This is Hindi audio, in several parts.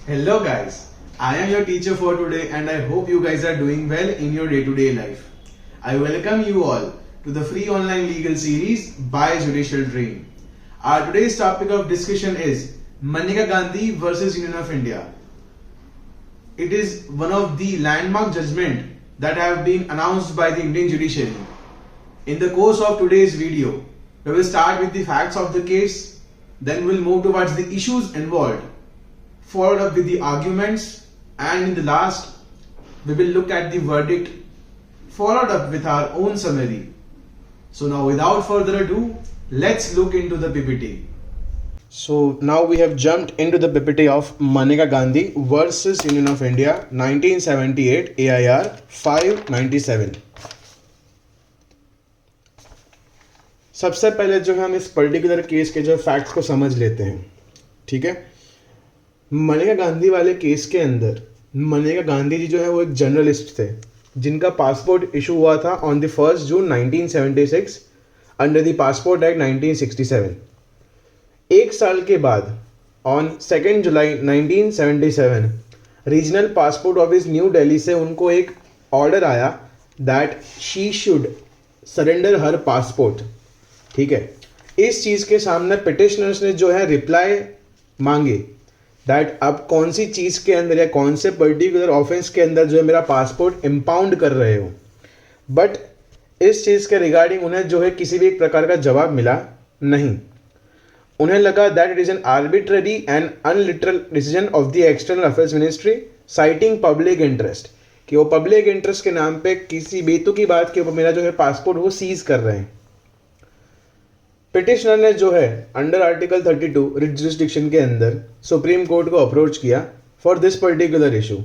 Hello guys, I am your teacher for today and I hope you guys are doing well in your day-to-day life. I welcome you all to the free online legal series by Judicial Dream. Our today's topic of discussion is Maneka Gandhi versus Union of India. It is one of the landmark judgment that have been announced by the Indian judiciary. In the course of today's video, we will start with the facts of the case, then we'll move towards the issues involved, followed up with the arguments, and in the last, we will look at the verdict, followed up with our own summary. So now without further ado, let's look into the PPT. So now we have jumped into the PPT of Maneka Gandhi versus Union of India 1978 AIR 597. सबसे पहले जो हम इस पर्टिकुलर केस के जो फैक्ट्स को समझ लेते हैं, ठीक है। मनेका गांधी वाले केस के अंदर मनेका गांधी जी जो है वो एक जर्नलिस्ट थे जिनका पासपोर्ट इशू हुआ था on the 1 June 1976 under the passport act 1967। एक साल के बाद on 2 July 1977 regional passport office new Delhi से उनको एक ऑर्डर आया that she should surrender her passport, ठीक है। इस चीज़ के सामने पिटिशनर्स ने जो है रिप्लाई मांगे दैट अब कौन सी चीज़ के अंदर या कौन से पर्टिकुलर ऑफेंस के अंदर जो है मेरा पासपोर्ट इम्पाउंड कर रहे हो, बट इस चीज़ के रिगार्डिंग उन्हें जो है किसी भी एक प्रकार का जवाब मिला नहीं। उन्हें लगा that it is an arbitrary and unilateral decision of the external affairs ministry citing public interest, कि वो पब्लिक इंटरेस्ट के नाम पे किसी बेतुकी बात के ऊपर मेरा जो है पासपोर्ट वो सीज कर रहे हैं। पिटिशनर ने जो है अंडर आर्टिकल 32 रिट जुरिस्डिक्शन के अंदर सुप्रीम कोर्ट को अप्रोच किया फॉर दिस पर्टिकुलर इशू,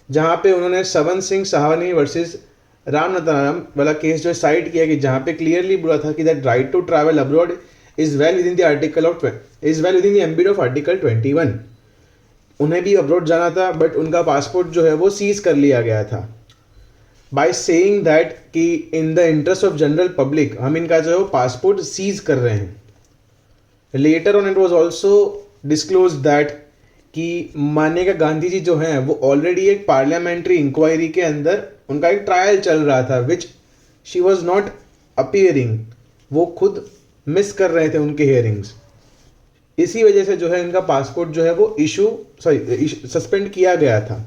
जहाँ पे उन्होंने सवन सिंह साहनी वर्सेस रामनाथाराम वाला केस जो साइट किया कि जहाँ पे क्लियरली बोला था कि that right to travel abroad is well within the article of ambit of article 21। उन्हें भी अब्रॉड जाना था बट उनका पासपोर्ट जो है वो सीज कर लिया गया था बाय सेइंग दैट कि इन the interest of general public हम इनका जो है पासपोर्ट सीज कर रहे हैं। Later on it was also disclose that कि मानेका गांधी जी जो हैं वो ऑलरेडी एक पार्लियामेंट्री इंक्वायरी के अंदर उनका एक ट्रायल चल रहा था which she was not appearing, वो खुद मिस कर रहे थे उनके हियरिंग्स। इसी वजह से जो है इनका पासपोर्ट जो है वो सस्पेंड किया गया था।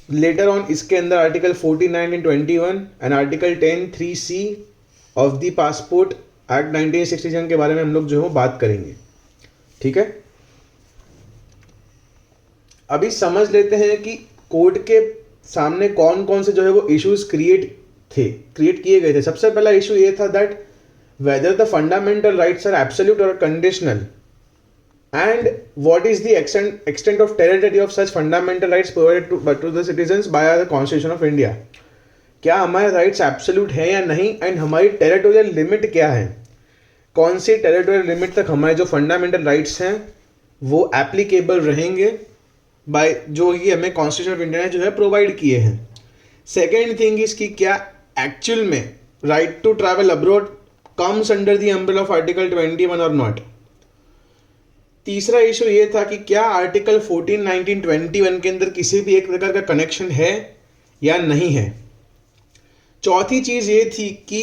लेटर ऑन इसके अंदर article 49 and 21 and article 10(3)(c) of the passport act 1967 के बारे में हम लोग जो है वो बात करेंगे, ठीक है। अभी समझ लेते हैं कि कोर्ट के सामने कौन कौन से जो है वो इश्यूज क्रिएट किए गए थे। सबसे पहला इशू ये था that whether the fundamental rights are absolute और conditional and what is the extent of territory of such fundamental rights provided to the citizens by the Constitution of India। क्या हमारे राइट्स एब्सोल्यूट है या नहीं एंड हमारी टेरिटोरियल लिमिट क्या है, कौन सी टेरिटोरियल लिमिट तक हमारे जो फंडामेंटल राइट्स हैं वो एप्लीकेबल रहेंगे बाय जो ये हमें कॉन्स्टिट्यूशन ऑफ इंडिया ने जो है प्रोवाइड किए हैं। सेकेंड थिंग इज कि क्या एक्चुअल में right to travel abroad comes under the umbrella of article 21 और नॉट। तीसरा इशू ये था कि क्या आर्टिकल 14, 19, 21 के अंदर किसी भी एक प्रकार का कनेक्शन है या नहीं है। चौथी चीज ये थी कि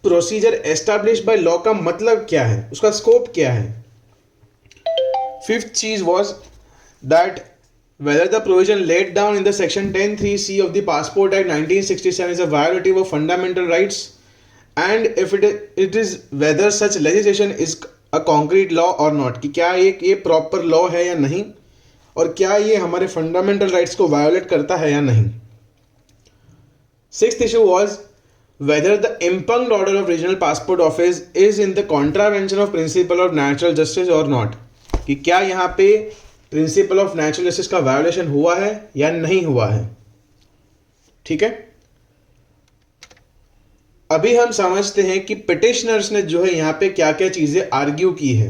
प्रोसीजर एस्टैब्लिश बाय लॉ का मतलब क्या है, उसका स्कोप क्या है। फिफ्थ चीज was that whether the provision laid down in the section 10(3)(c) of the passport act 1967 is a violative of fundamental rights and if it is whether such legislation is a concrete law और नॉट, कि क्या ये प्रॉपर लॉ है या नहीं और क्या ये हमारे फंडामेंटल राइट्स को वायोलेट करता है या नहीं। Sixth issue was whether the impugned order of regional passport office is in the contravention of principle of natural justice और नॉट, कि क्या यहाँ पे प्रिंसिपल ऑफ नेचुरल जस्टिस का वायोलेशन हुआ है या नहीं हुआ है, ठीक है। अभी हम समझते हैं कि पिटिशनर्स ने जो है यहाँ पे क्या क्या चीजें आर्ग्यू की है।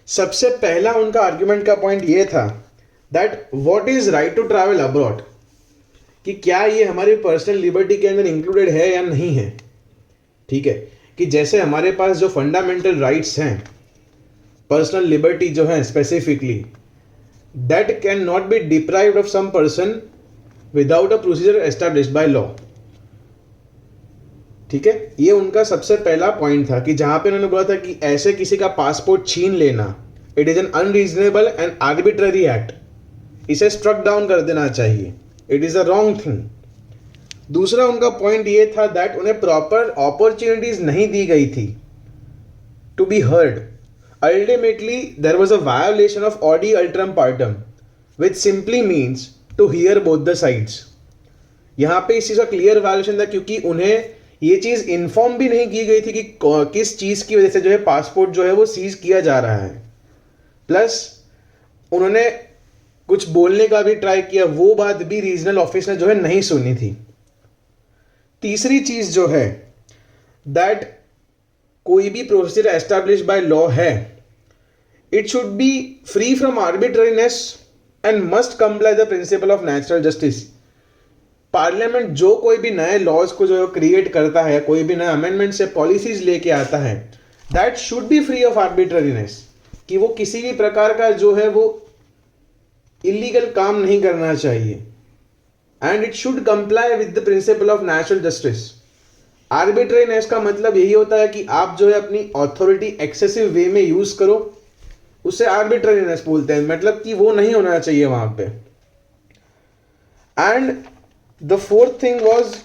सबसे पहला उनका आर्ग्यूमेंट का पॉइंट ये था that what is right to travel abroad, कि क्या ये हमारी पर्सनल लिबर्टी के अंदर इंक्लूडेड है या नहीं है, ठीक है। कि जैसे हमारे पास जो फंडामेंटल राइट्स हैं, पर्सनल लिबर्टी जो है specifically, that cannot be deprived of some person without a procedure established by law. ठीक है, ये उनका सबसे पहला पॉइंट था कि जहां पे उन्होंने बोला था कि ऐसे किसी का पासपोर्ट छीन लेना, it is an unreasonable and arbitrary act, इसे स्ट्रक डाउन कर देना चाहिए, it is a wrong thing. दूसरा उनका पॉइंट ये था दैट उन्हें प्रॉपर अपॉर्चुनिटीज नहीं दी गई थी to be heard. Ultimately there was a violation of audi alteram partem which simply means to hear both the sides. यहाँ पे इस चीज़ का क्लियर वायोलेशन था क्योंकि उन्हें ये चीज़ इन्फॉर्म भी नहीं की गई थी कि किस चीज़ की वजह से जो है पासपोर्ट जो है वो सीज किया जा रहा है. प्लस उन्होंने कुछ बोलने का भी ट्राई किया, वो बात भी रीजनल ऑफिस ने जो है नहीं सुनी थी. तीसरी चीज़ जो है दैट कोई भी प्रोसीजर एस्टैब्लिश बाय लॉ है, it should be free from arbitrariness and must comply the principle of natural justice. Parliament जो कोई भी नए लॉज को जो क्रिएट करता है, कोई भी नए अमेंडमेंट से पॉलिसीज लेके आता है, that should be free of arbitrariness, कि वो किसी भी प्रकार का जो है वो इलीगल काम नहीं करना चाहिए. And it should comply with the principle of natural justice. Arbitrariness का मतलब यही होता है कि आप जो है अपनी अथॉरिटी एक्सेसिव वे में यूज करो, उसे आर्बिट्ररीनेस बोलते हैं, मतलब कि वो नहीं होना चाहिए वहां पे. And the fourth thing was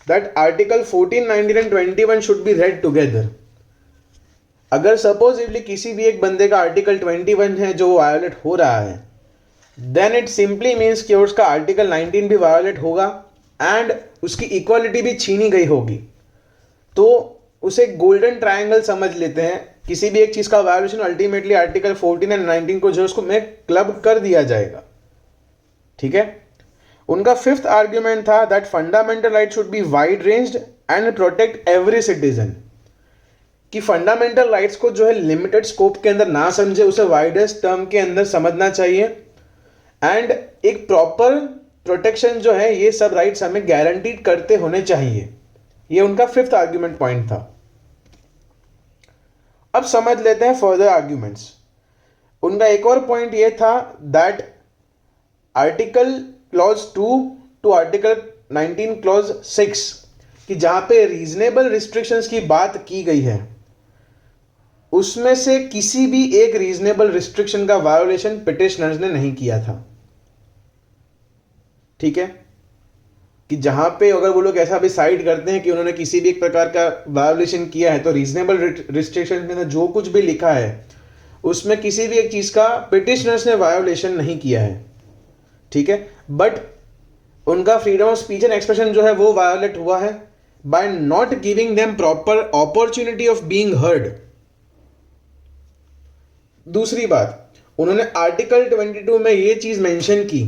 that article 14, 19 and 21 should be red together. अगर सपोजिटली किसी भी एक बंदे का आर्टिकल 21 है जो वायोलेट हो रहा है, देन इट सिंपली मीन्स कि उसका आर्टिकल 19 भी वायोलेट होगा एंड उसकी इक्वालिटी भी छीनी गई होगी. तो उसे गोल्डन ट्रायंगल समझ लेते हैं. किसी भी एक चीज़ का वायोलेशन अल्टीमेटली आर्टिकल 14 एंड 19 को जो उसको में क्लब कर दिया जाएगा. ठीक है. उनका फिफ्थ आर्ग्यूमेंट था that fundamental right should be wide ranged and protect every citizen. कि फंडामेंटल राइट्स को जो है लिमिटेड स्कोप के अंदर ना समझे, उसे वाइडेस्ट टर्म के अंदर समझना चाहिए. एंड एक प्रॉपर प्रोटेक्शन जो है ये सब राइट्स हमें गारंटीड करते होने चाहिए. ये उनका फिफ्थ आर्ग्यूमेंट पॉइंट था. अब समझ लेते हैं फर्दर आर्ग्यूमेंट्स. उनका एक और पॉइंट ये था that article clause 2 to article 19 clause 6 कि जहां पे रीजनेबल रिस्ट्रिक्शंस की बात की गई है, उसमें से किसी भी एक रीजनेबल रिस्ट्रिक्शन का वायोलेशन पिटिशनर्स ने नहीं किया था. ठीक है, कि जहां पे अगर वो लोग ऐसा डिसाइड करते हैं कि उन्होंने किसी भी एक प्रकार का वायोलेशन किया है, तो रीजनेबल रिस्ट्रिक्शन में जो कुछ भी लिखा है उसमें किसी भी एक चीज का पिटिशनर्स ने वायोलेशन नहीं किया है. ठीक है, बट उनका freedom of speech and expression जो है वो वायोलेट हुआ है by not giving them proper opportunity of being heard. दूसरी बात, उन्होंने आर्टिकल 22 में ये चीज मेंशन की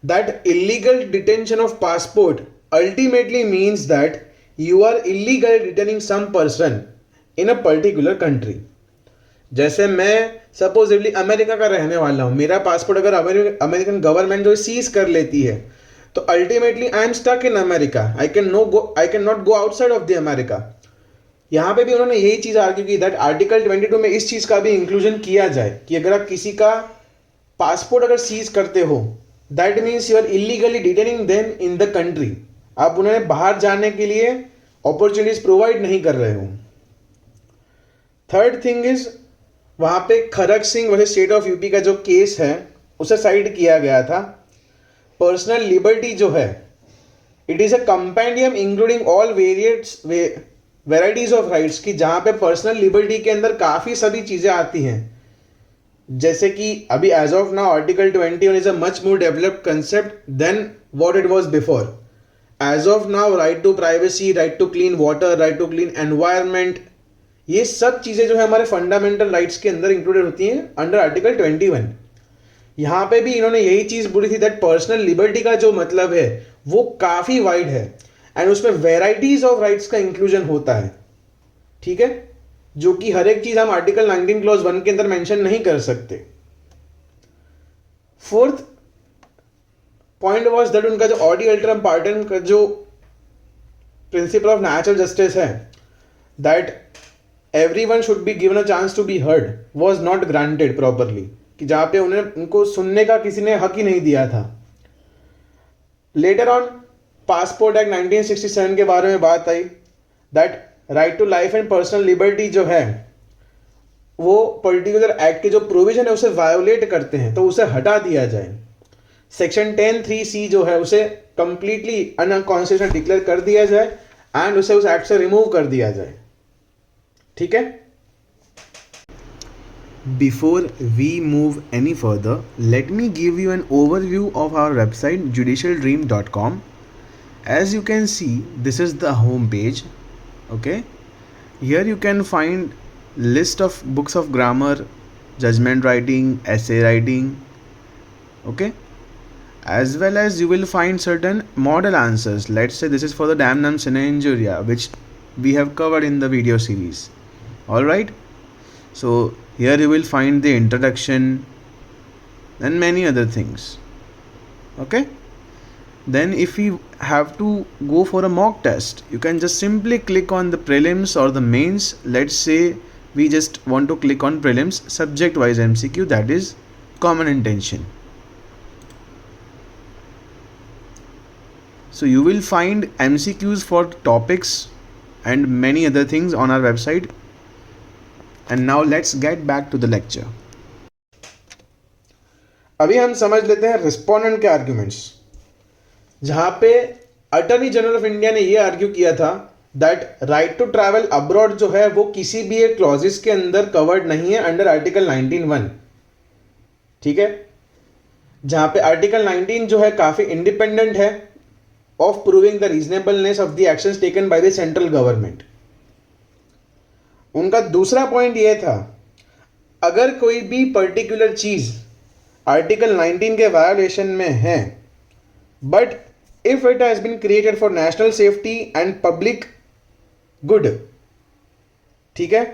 that illegal detention of passport ultimately means that you are illegal detaining some person in a particular country. जैसे मैं सपोजिटली अमेरिका का रहने वाला हूं, मेरा पासपोर्ट अगर अमेरिकन गवर्नमेंट जो सीज कर लेती है, तो ultimately I am stuck in America, I can not go outside of the America. यहां पे भी उन्होंने यही चीज आर्ग्यू की दैट आर्टिकल 22 में इस चीज का भी इंक्लूजन किया जाए कि अगर आप किसी का पासपोर्ट अगर सीज करते हो, that means you are illegally detaining them in the country. आप उन्हें बाहर जाने के लिए अपॉर्चुनिटीज प्रोवाइड नहीं कर रहे हो. थर्ड थिंग इज, वहां पे खरक Singh versus state of UP का जो केस है उसे साइड किया गया था. पर्सनल लिबर्टी जो है, it is a compendium including all varieties of rights, की जहां पे पर्सनल लिबर्टी के अंदर काफी सभी चीजें आती हैं. जैसे कि अभी as of now article 21 is a much more developed concept then what it was before. As of now right to privacy, right to clean water, right to clean environment, ये सब चीजें जो है हमारे फंडामेंटल राइट्स के अंदर इंक्लूडेड होती हैं अंडर आर्टिकल 21. यहां पे भी इन्होंने यही चीज बोली थी दैट पर्सनल लिबर्टी का जो मतलब है वो काफी वाइड है एंड उसमें वेराइटीज ऑफ राइट्स का इंक्लूजन होता है. ठीक है, जो कि हर एक चीज हम आर्टिकल 19 क्लॉज 1 के अंदर मेंशन नहीं कर सकते. फोर्थ पॉइंट वाज दैट उनका जो ऑडी अल्टरम पार्टन का जो प्रिंसिपल ऑफ नेचुरल जस्टिस है, that everyone should be given a chance to be heard, was not granted properly. कि जहाँ पे उनको सुनने का किसी ने हक ही नहीं दिया था। लेटर ऑन पासपोर्ट एक्ट 1967 के बारे में बात आई, that right to life and personal liberty जो है वो पर्टिकुलर एक्ट के जो प्रोविजन है उसे वायोलेट करते हैं तो उसे हटा दिया जाए। सेक्शन 10(3)(c) जो है उसे कंप्लीटली अनकॉन्स्टिट्यूशनल डिक्लेयर कर दिया जाए एंड उसे उस एक्ट से रिमूव कर दिया जाए। ठीक है। Before we move any further, let me give you an overview of our website judicialdream.com. As you can see, this is the home page. Okay, here you can find list of books of grammar, judgment writing, essay writing. Okay, as well as you will find certain model answers. Let's say this is for the damnum sine injuria, which we have covered in the video series. All right, so here you will find the introduction and many other things. Okay, then if you have to go for a mock test, you can just simply click on the prelims or the mains. Let's say we just want to click on prelims subject wise MCQ, that is common intention. So you will find MCQs for topics and many other things on our website. And now let's get back to the lecture. अभी हम समझ लेते हैं रिस्पोंडेंट के आर्ग्यूमेंट्स, जहां पे अटॉर्नी जनरल ऑफ इंडिया ने ये आर्ग्यू किया था that right to travel abroad जो है वो किसी भी एक क्लॉजेस के अंदर कवर्ड नहीं है अंडर आर्टिकल 19(1). ठीक है, जहां पे आर्टिकल 19 जो है काफी इंडिपेंडेंट है of proving the reasonableness of the actions taken by the central government. उनका दूसरा पॉइंट यह था, अगर कोई भी पर्टिकुलर चीज आर्टिकल 19 के वायोलेशन में है but if it has been created for national safety and public good, ठीक है,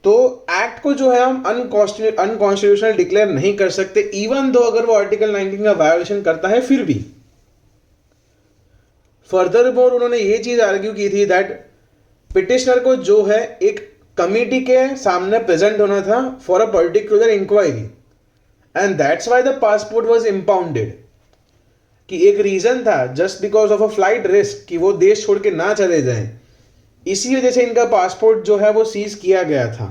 तो एक्ट को जो है हम अनकॉन्स्टिट्यूशनल डिक्लेयर नहीं कर सकते इवन दो अगर वो आर्टिकल 19 का वायोलेशन करता है फिर भी। फर्दरमोर उन्होंने ये चीज आर्ग्यू की थी दैट पिटिशनर को जो है एक कमिटी के सामने प्रेजेंट होना था for a particular inquiry and that's why the passport was impounded, कि एक रीजन था just because of a flight risk कि वो देश छोड़ के ना चले जाएं, इसी वजह से इनका पासपोर्ट जो है वो सीज किया गया था।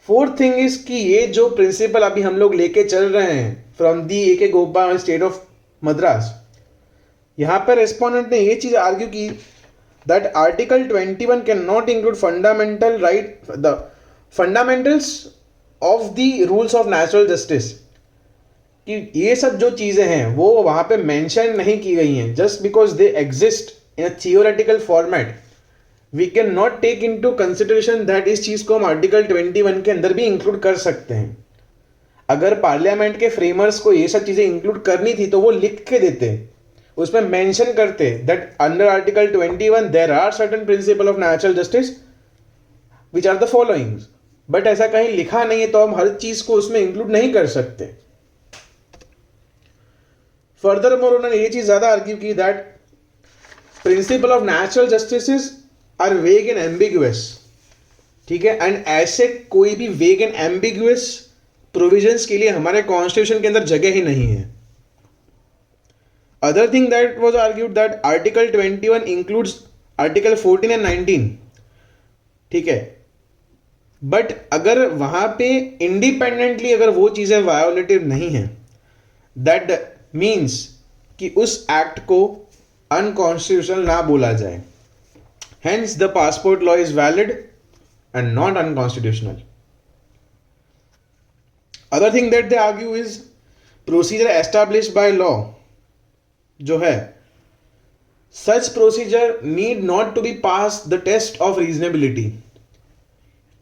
फोर्थ थिंग इज कि ये जो प्रिंसिपल अभी हम लोग लेके चल रहे हैं फ्रॉम दी ए के गोपाल स्टेट ऑफ मद्रास, यहां पर रेस्पोंडेंट ने ये चीज आर्ग्यू की that article 21 cannot include the fundamentals of the rules of natural justice, कि ये सब जो चीजें हैं वो वहां पे मेंशन नहीं की गई हैं just because they exist in a theoretical format we can not take into consideration that इस चीज को हम आर्टिकल 21 के अंदर भी इंक्लूड कर सकते हैं। अगर पार्लियामेंट के फ्रेमर्स को ये सब चीजें इंक्लूड करनी थी तो वो लिख के देते, उसमें मेंशन करते that under article 21 there are certain principle of natural justice which are the followings, but ऐसा कहीं लिखा नहीं है तो हम हर चीज को उसमें इंक्लूड नहीं कर सकते। फर्दरमोर उन्होंने ये चीज ज्यादा आर्ग्यू की that principle of natural justice are vague and ambiguous, ठीक है, एंड ऐसे कोई भी वेग एंड एम्बिगुअस प्रोविजंस के लिए हमारे कॉन्स्टिट्यूशन के अंदर जगह ही नहीं है। Other thing that was argued that Article 21 includes Article 14 and 19, ठीक है, बट अगर वहां पे इंडिपेंडेंटली अगर वो चीजें वायोलेटिव नहीं है दैट मीन्स कि उस एक्ट को अनकॉन्स्टिट्यूशनल ना बोला जाए, hence the passport law is valid and not unconstitutional. Other thing that they argue is procedure established by law जो है, such procedure need not to be pass the test of reasonability,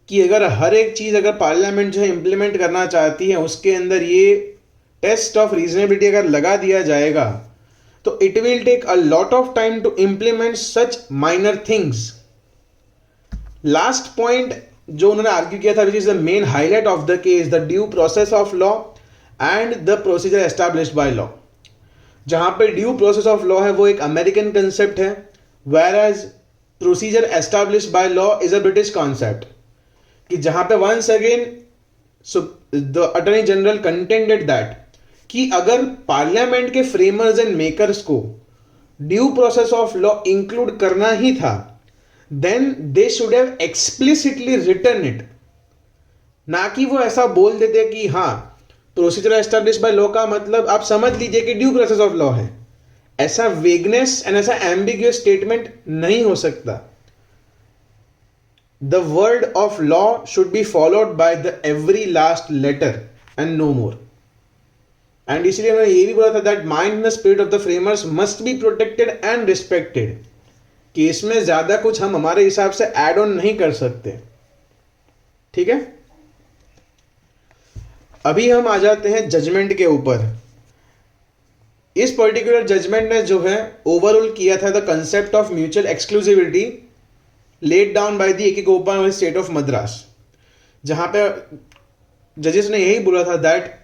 कि अगर हर एक चीज अगर पार्लियामेंट जो है इंप्लीमेंट करना चाहती है उसके अंदर ये टेस्ट ऑफ रीजनेबिलिटी अगर लगा दिया जाएगा तो it will take a lot of time to implement such minor things. Last point जो उन्होंने आर्ग्यू किया था which is the main highlight of the case, the due process of law and the procedure established by law. जहां पे ड्यू प्रोसेस ऑफ लॉ है वो एक अमेरिकन कंसेप्ट है, whereas procedure established by law is a British concept, कि जहां पे once again the attorney general contended that कि अगर पार्लियामेंट के फ्रेमर्स एंड मेकर्स को due process of law include करना ही था, then they should have explicitly written it, ना कि वो ऐसा बोल देते कि हाँ प्रोसीजर एस्टेब्लिश बाय लॉ का मतलब आप समझ लीजिए कि ड्यू प्रोसेस ऑफ लॉ है। ऐसा वेगनेस एंड ऐसा एम्बिग्यूअस स्टेटमेंट नहीं हो सकता। The word of law should be followed by the every last letter and no more. And इसलिए उन्होंने ये भी बोला था that mind and the spirit of the framers must be protected and respected, कि इसमें ज्यादा कुछ हम हमारे हिसाब से ऐड ऑन नहीं कर सकते। ठीक है, अभी हम आ जाते हैं जजमेंट के ऊपर। इस पर्टिकुलर जजमेंट ने जो है ओवरऑल किया था the concept of mutual exclusivity laid down by the एकीकोपान स्टेट ऑफ मद्रास, जहां पे जजेस ने यही बोला था दैट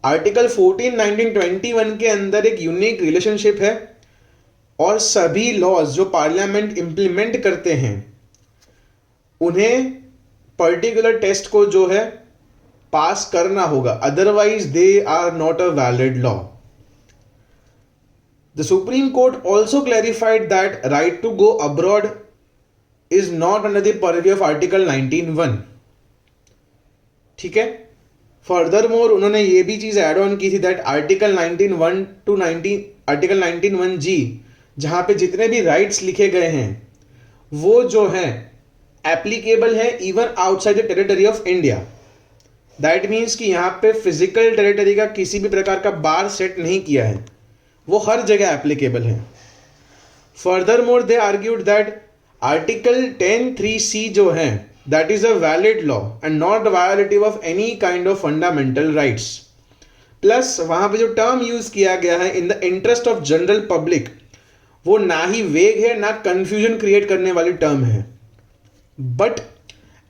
आर्टिकल 14, 19, 21 के अंदर एक यूनिक रिलेशनशिप है और सभी लॉज जो पार्लियामेंट इंप्लीमेंट करते हैं उन्हें पर्टिकुलर टेस्ट को जो है पास करना होगा, otherwise they are not a valid law. The Supreme Court also clarified that right to go abroad is not under the purview of article 19(1). ठीक है, फर्दर मोर उन्होंने ये भी चीज एड ऑन की थी that article 19(1) to article 19(1)(g), जहां पे जितने भी राइट्स लिखे गए हैं वो जो है एप्लीकेबल है even outside the territory of India. That means कि यहाँ पे फिजिकल टेरिटरी का किसी भी प्रकार का बार सेट नहीं किया है, वो हर जगह एप्लीकेबल है। Furthermore they argued that article 10(3)(c) जो है that is a valid law and not violative of any kind of fundamental rights. Plus वहां पे जो टर्म यूज किया गया है in the interest of general public, वो ना ही वेग है ना कंफ्यूजन क्रिएट करने वाली टर्म है। बट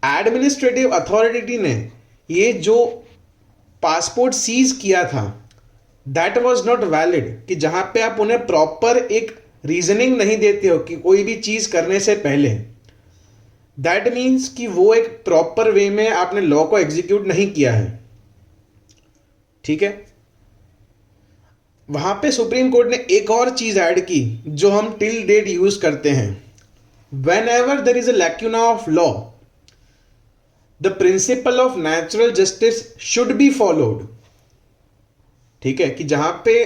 एडमिनिस्ट्रेटिव अथॉरिटी ने ये जो पासपोर्ट सीज किया था दैट वाज नॉट वैलिड, कि जहां पे आप उन्हें प्रॉपर एक रीजनिंग नहीं देते हो कि कोई भी चीज करने से पहले, दैट मीन्स कि वो एक प्रॉपर वे में आपने लॉ को एग्जीक्यूट नहीं किया है। ठीक है, वहां पे सुप्रीम कोर्ट ने एक और चीज ऐड की जो हम टिल डेट यूज करते हैं। When ever there is a lacuna of law, the principle of natural justice should be followed. ठीक है, कि जहां पे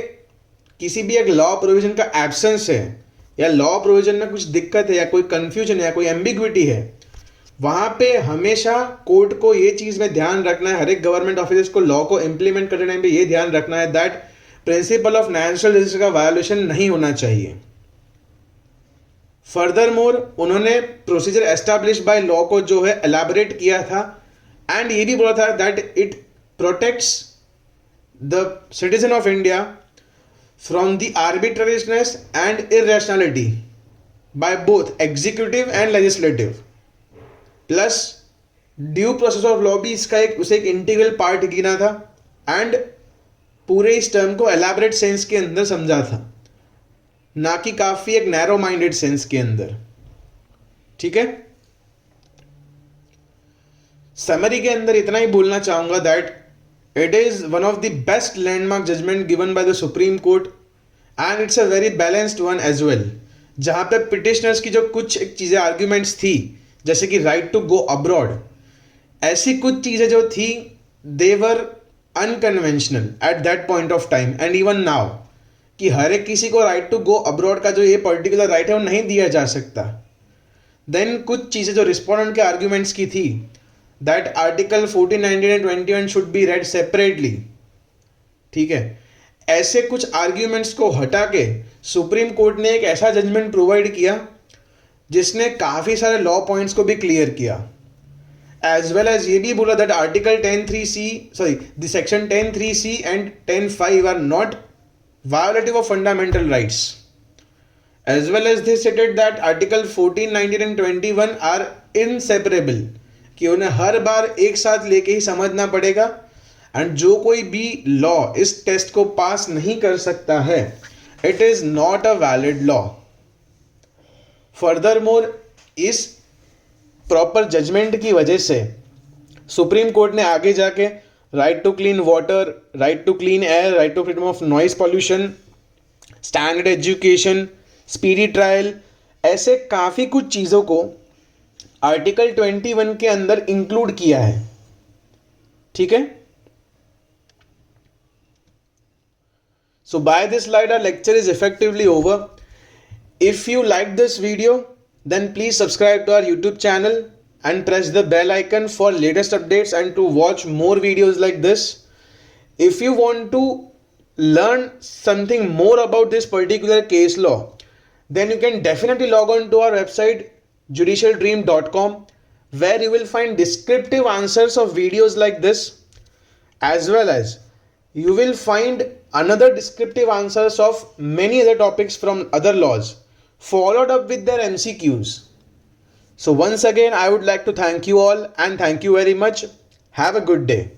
किसी भी एक लॉ प्रोविजन का एब्सेंस है या लॉ प्रोविजन में कुछ दिक्कत है या कोई कंफ्यूजन है या कोई एम्बिग्विटी है, वहां पे हमेशा कोर्ट को ये चीज में ध्यान रखना है, हर एक गवर्नमेंट ऑफिसर्स को लॉ को इंप्लीमेंट करने टाइम पे ये ध्यान रखना है that principle of natural justice का वायोलेशन नहीं होना चाहिए। फर्दर मोर उन्होंने प्रोसीजर एस्टैब्लिश बाय लॉ को जो है एलैबोरेट किया था एंड ये भी बोला था that it protects the citizen of India from the arbitrariness and irrationality by both executive and legislative. Plus due process of law भी इसका उसे एक इंटीग्रल पार्ट गिना था एंड पूरे इस टर्म को एलैबोरेट सेंस के अंदर समझा था, ना कि काफी एक नैरो माइंडेड सेंस के अंदर। ठीक है, समरी के अंदर इतना ही बोलना चाहूंगा that it is one of the best landmark judgement given by the Supreme Court and it's a very balanced one as well, जहां पे पिटिशनर्स की जो कुछ एक चीजें आर्ग्यूमेंट्स थी जैसे कि राइट टू गो अब्रॉड, ऐसी कुछ चीजें जो थी they were unconventional at that point of time and even now, कि हर एक किसी को राइट टू गो अब्रॉड का जो ये पर्टिकुलर राइट है वो नहीं दिया जा सकता। देन कुछ चीजें जो रिस्पोंडेंट के आर्ग्यूमेंट्स की थी that article 14, 19 and 21 should be red separately. ठीक है, ऐसे कुछ आर्ग्यूमेंट्स को हटा के सुप्रीम कोर्ट ने एक ऐसा जजमेंट प्रोवाइड किया जिसने काफी सारे लॉ पॉइंट्स को भी क्लियर किया, एज वेल एज ये भी बोला that article 10(3)(c) the section 10(3)(c) and 10(5) are not violative of fundamental rights, as well as they stated that article 14, 19 and 21 are inseparable, कि उन्हें हर बार एक साथ लेके ही समझना पड़ेगा एंड जो कोई भी लॉ इस टेस्ट को पास नहीं कर सकता है it is not a valid law. Further more इस प्रॉपर जजमेंट की वजह से सुप्रीम कोर्ट ने आगे जाके right to clean water, right to clean air, right to freedom of noise pollution, standard education, speedy trial, ऐसे काफ़ी कुछ चीज़ों को आर्टिकल 21 के अंदर इंक्लूड किया है. ठीक है. So by this slide, our lecture is effectively over. If you like this video, then please subscribe to our YouTube channel and press the bell icon for latest updates and to watch more videos like this. If you want to learn something more about this particular case law, then you can definitely log on to our website judicialdream.com, where you will find descriptive answers of videos like this, as well as you will find another descriptive answers of many other topics from other laws, followed up with their MCQs. So once again, I would like to thank you all and thank you very much. Have a good day.